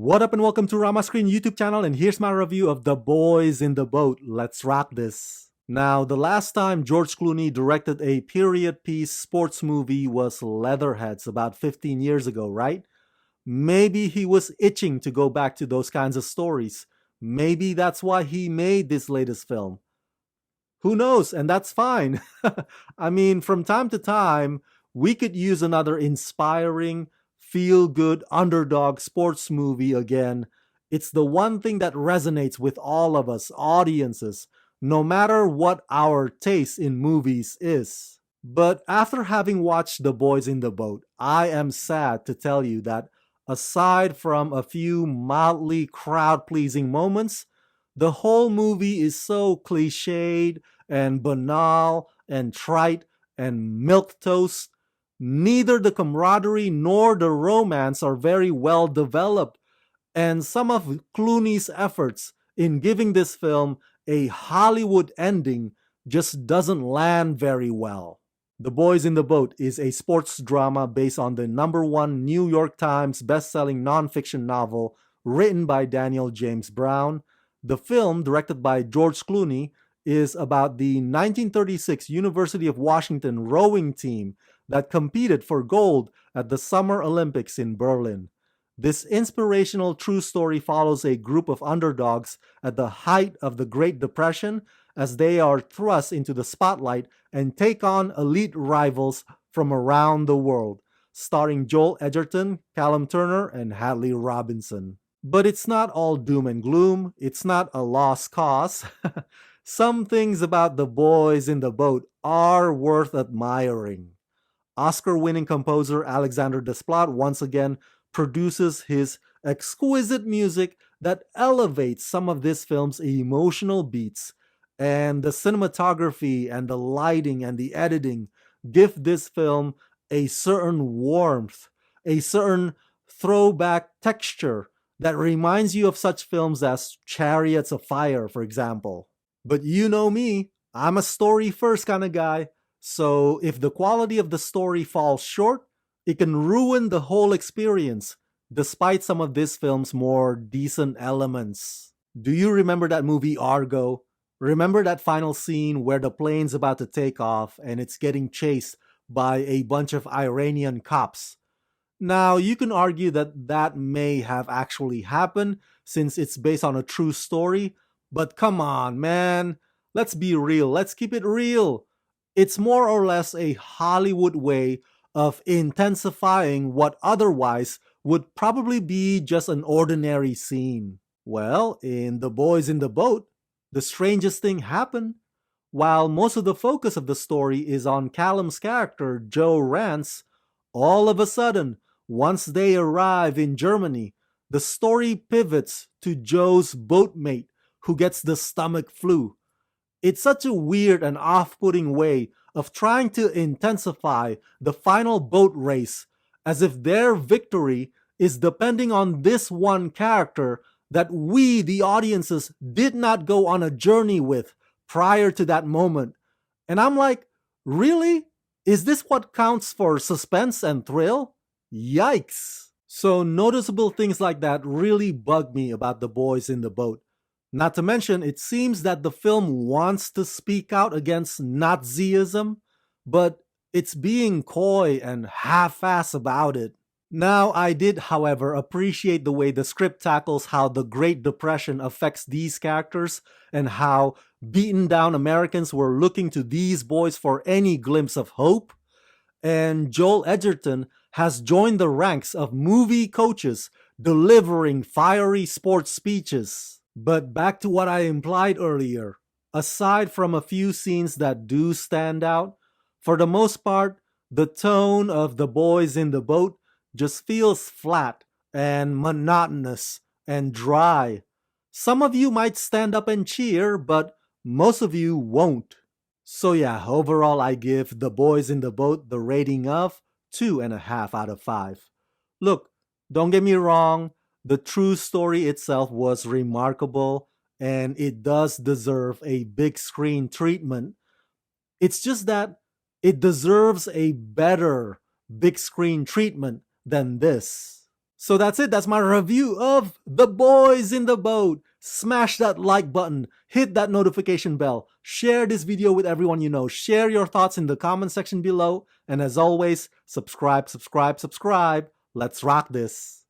What up and welcome to Rama Screen YouTube channel, and here's my review of The Boys in the Boat. Let's rock this. Now, the last time George Clooney directed a period piece sports movie was Leatherheads about 15 years ago, right? Maybe he was itching to go back to those kinds of stories. Maybe that's why he made this latest film. Who knows? And that's fine. I mean, from time to time, we could use another inspiring, feel good underdog sports movie again. It's the one thing that resonates with all of us audiences, no matter what our taste in movies is. But after having watched The Boys in the Boat, I am sad to tell you that aside from a few mildly crowd pleasing moments, the whole movie is so cliched and banal and trite and milquetoast. Neither the camaraderie nor the romance are very well developed, and some of Clooney's efforts in giving this film a Hollywood ending just doesn't land very well. The Boys in the Boat is a sports drama based on the #1 New York Times best-selling nonfiction novel written by Daniel James Brown. The film, directed by George Clooney, is about the 1936 University of Washington rowing team that competed for gold at the Summer Olympics in Berlin. This inspirational true story follows a group of underdogs at the height of the Great Depression as they are thrust into the spotlight and take on elite rivals from around the world, starring Joel Edgerton, Callum Turner, and Hadley Robinson. But it's not all doom and gloom. It's not a lost cause. Some things about The Boys in the Boat are worth admiring. Oscar-winning composer Alexander Desplat once again produces his exquisite music that elevates some of this film's emotional beats, and the cinematography and the lighting and the editing give this film a certain warmth, a certain throwback texture that reminds you of such films as Chariots of Fire, for example. But you know me, I'm a story first kind of guy, so if the quality of the story falls short, it can ruin the whole experience, despite some of this film's more decent elements. Do you remember that movie Argo? Remember that final scene where the plane's about to take off and it's getting chased by a bunch of Iranian cops? Now, you can argue that that may have actually happened since it's based on a true story, but come on, man. Let's be real. Let's keep it real. It's more or less a Hollywood way of intensifying what otherwise would probably be just an ordinary scene. Well, in The Boys in the Boat, the strangest thing happened. While most of the focus of the story is on Callum's character, Joe Rance, all of a sudden, once they arrive in Germany, the story pivots to Joe's boatmate who gets the stomach flu. It's such a weird and off-putting way of trying to intensify the final boat race, as if their victory is depending on this one character that we, the audiences, did not go on a journey with prior to that moment. And I'm like, really? Is this what counts for suspense and thrill? Yikes! So noticeable things like that really bug me about The Boys in the Boat. Not to mention, it seems that the film wants to speak out against Nazism, but it's being coy and half-ass about it. Now, I did, however, appreciate the way the script tackles how the Great Depression affects these characters and how beaten down Americans were looking to these boys for any glimpse of hope. And Joel Edgerton has joined the ranks of movie coaches delivering fiery sports speeches. But back to what I implied earlier, aside from a few scenes that do stand out, for the most part, the tone of The Boys in the Boat just feels flat and monotonous and dry. Some of you might stand up and cheer, but most of you won't. So yeah, overall I give The Boys in the Boat the rating of 2.5 out of 5. Look, don't get me wrong, the true story itself was remarkable and it does deserve a big screen treatment. It's just that it deserves a better big screen treatment than this. So that's it. That's my review of The Boys in the Boat. Smash that like button. Hit that notification bell. Share this video with everyone you know. Share your thoughts in the comment section below. And as always, subscribe. Let's rock this.